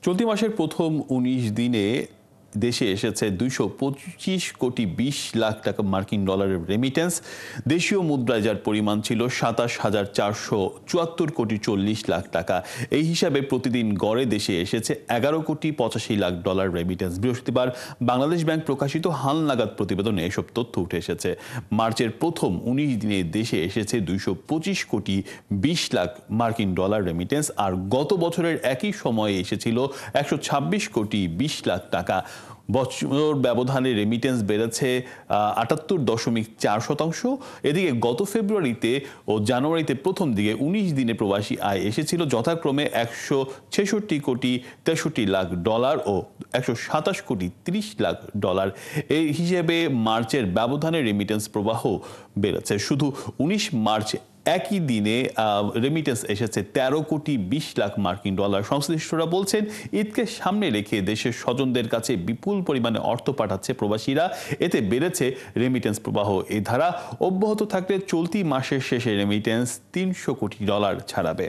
চলতি মাসের প্রথম ১৯ দিনে দেশে এসেছে ২২৫ কোটি ২০ লাখ টাকা মার্কিন ডলারের রেমিটেন্স। দেশীয় মুদ্রায় যার পরিমাণ ছিল ২৭,৪৭৪ কোটি ৪০ লাখ টাকা। এই হিসাবে প্রতিদিন গড়ে দেশে এসেছে ১১ কোটি ৮৫ লাখ ডলার রেমিটেন্স। বৃহস্পতিবার বাংলাদেশ ব্যাংক প্রকাশিত হালনাগাদ প্রতিবেদনে এসব তথ্য উঠে এসেছে। মার্চের প্রথম ১৯ দিনে দেশে এসেছে ২২৫ কোটি ২০ লাখ মার্কিন ডলার রেমিটেন্স, আর গত বছরের একই সময়ে এসেছিল ১২৬ কোটি ২০ লাখ টাকা। বছর ব্যবধানে রেমিটেন্স বেড়েছে ৭৮.৪%। এদিকে গত ফেব্রুয়ারিতে ও জানুয়ারিতে প্রথম দিকে ১৯ দিনে প্রবাসী আয় এসেছিল যথাক্রমে ১৬৬ কোটি ৬৩ লাখ ডলার ও ১২৭ কোটি ৩০ লাখ ডলার। এই হিসেবে মার্চের ব্যবধানে রেমিটেন্স প্রবাহ বেড়েছে। শুধু ১৯ মার্চ একই দিনে রেমিটেন্স এসেছে ১৩ কোটি ২০ লাখ মার্কিন ডলার। সংশ্লিষ্টরা বলছেন, ঈদকে সামনে রেখে দেশের স্বজনদের কাছে বিপুল পরিমাণে অর্থ পাঠাচ্ছে প্রবাসীরা। এতে বেড়েছে রেমিটেন্স প্রবাহ। এই ধারা অব্যাহত থাকলে চলতি মাসের শেষে রেমিটেন্স ৩০০ কোটি ডলার ছাড়াবে।